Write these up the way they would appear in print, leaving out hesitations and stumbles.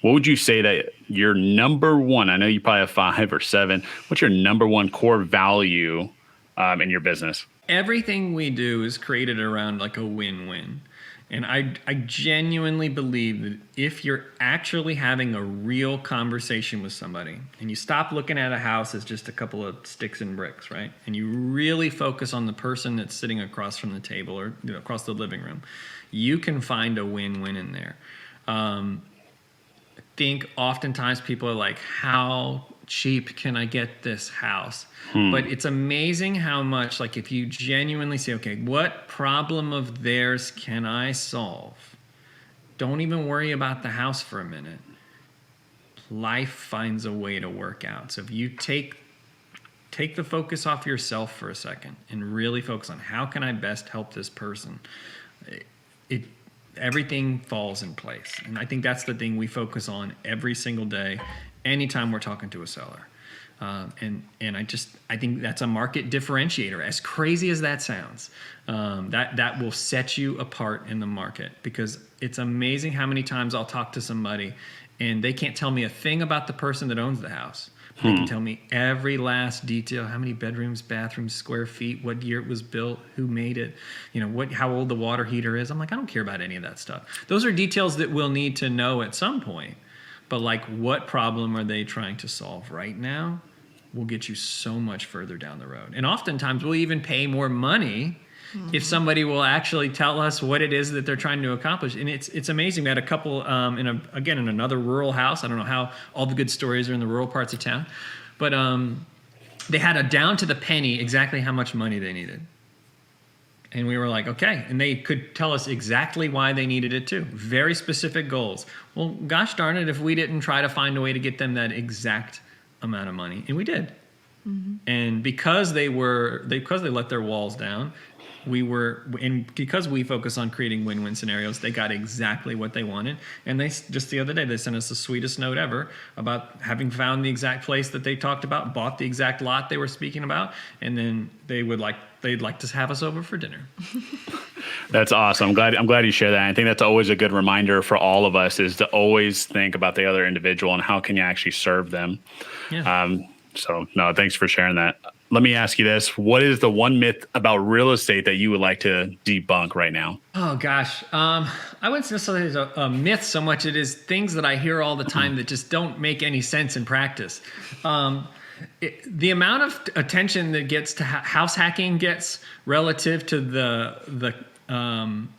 what would you say that your number one, I know you probably have 5 or 7, what's your number one core value in your business? Everything we do is created around like a win-win. And I genuinely believe that if you're actually having a real conversation with somebody and you stop looking at a house as just a couple of sticks and bricks, right? And you really focus on the person that's sitting across from the table or across the living room, you can find a win-win in there. I think oftentimes people are like, how cheap can I get this house? But it's amazing how much, like, if you genuinely say, okay, what problem of theirs can I solve? Don't even worry about the house for a minute. Life finds a way to work out. So if you take the focus off yourself for a second and really focus on how can I best help this person, everything falls in place. And I think that's the thing we focus on every single day, anytime we're talking to a seller. And I think that's a market differentiator. As crazy as that sounds, that will set you apart in the market, because it's amazing how many times I'll talk to somebody and they can't tell me a thing about the person that owns the house. They can tell me every last detail: how many bedrooms, bathrooms, square feet, what year it was built, who made it, how old the water heater is. I'm like, I don't care about any of that stuff. Those are details that we'll need to know at some point. But like, what problem are they trying to solve right now will get you so much further down the road. And oftentimes we'll even pay more money if somebody will actually tell us what it is that they're trying to accomplish. And it's amazing. We had a couple in another rural house. I don't know how all the good stories are in the rural parts of town, but they had a down to the penny exactly how much money they needed. And we were like, okay. And they could tell us exactly why they needed it too. Very specific goals. Well, gosh darn it, if we didn't try to find a way to get them that exact amount of money. And we did. And because they let their walls down, because we focus on creating win-win scenarios, they got exactly what they wanted. And they just the other day, they sent us the sweetest note ever about having found the exact place that they talked about, bought the exact lot they were speaking about, and then they'd like to have us over for dinner. That's awesome. I'm glad you share that. I think that's always a good reminder for all of us, is to always think about the other individual and how can you actually serve them. Yeah. So no, thanks for sharing that. Let me ask you this. What is the one myth about real estate that you would like to debunk right now? Oh, gosh. I wouldn't necessarily say it's a myth so much. It is things that I hear all the time that just don't make any sense in practice. The amount of attention that gets to house hacking gets relative to the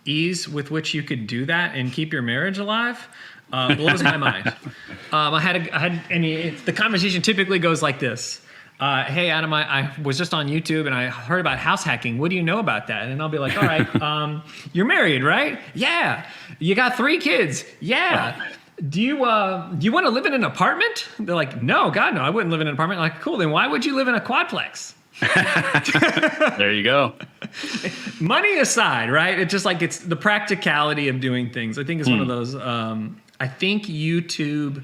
ease with which you could do that and keep your marriage alive blows my mind. The conversation typically goes like this. Hey, Adam, I was just on YouTube and I heard about house hacking. What do you know about that? And I'll be like, all right, you're married, right? Yeah. You got 3 kids? Yeah. Do you want to live in an apartment? They're like, no, God, no, I wouldn't live in an apartment. I'm like, cool, then why would you live in a quadplex? There you go. Money aside, right? It's just like, it's the practicality of doing things. I think it's one of those, I think YouTube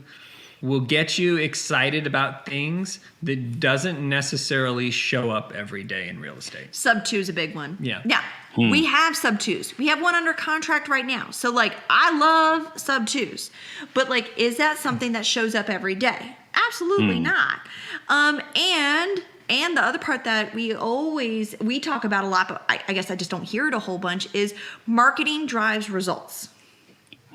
will get you excited about things that doesn't necessarily show up every day in real estate. Sub-2 is a big one. Yeah. We have sub-2s. We have one under contract right now. So like, I love sub-2s, but like, is that something that shows up every day? Absolutely not. And the other part that we talk about a lot, but I guess I just don't hear it a whole bunch, is marketing drives results.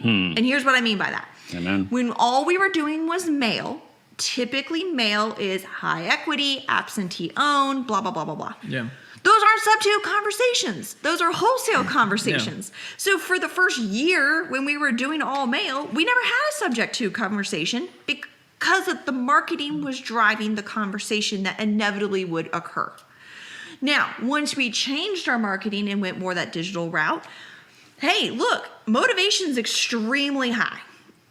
And here's what I mean by that. Amen. When all we were doing was mail, typically mail is high equity, absentee owned, blah, blah, blah, blah, blah. Yeah. Those aren't sub-2 conversations. Those are wholesale conversations. Yeah. So for the first year when we were doing all mail, we never had a subject to conversation because the marketing was driving the conversation that inevitably would occur. Now, once we changed our marketing and went more that digital route, hey, look, motivation's extremely high.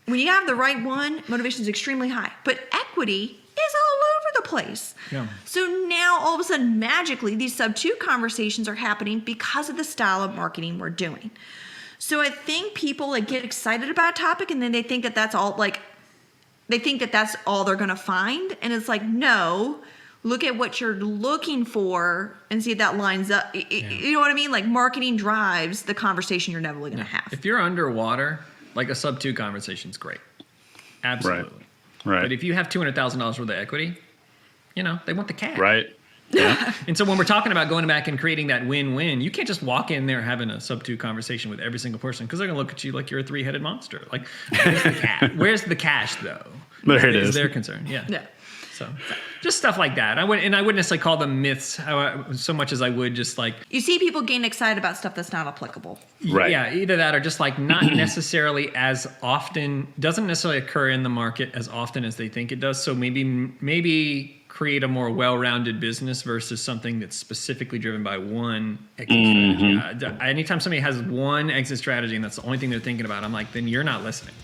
When you have the right one, motivation's extremely high. But equity is all over the place. Yeah. So now all of a sudden, magically, these sub-2 conversations are happening because of the style of marketing we're doing. So I think people like get excited about a topic and then they think that that's all they're going to find. And it's like, no, look at what you're looking for and see if that lines up. You know what I mean? Like, marketing drives the conversation you're never going to have. If you're underwater, like, a sub-2 conversation is great. Absolutely. Right. But if you have $200,000 worth of equity, they want the cash. Right. Yeah. And so when we're talking about going back and creating that win-win, you can't just walk in there having a sub-2 conversation with every single person because they're going to look at you like you're a three-headed monster. Like, where's the cash? Where's the cash, though? There it is. Is their concern. Yeah. Yeah. So just stuff like that. I wouldn't necessarily call them myths so much as I would just like. You see people getting excited about stuff that's not applicable. Right. Yeah, either that or just like not necessarily as often, doesn't necessarily occur in the market as often as they think it does. So maybe create a more well-rounded business versus something that's specifically driven by one exit strategy. Anytime somebody has one exit strategy and that's the only thing they're thinking about, I'm like, then you're not listening.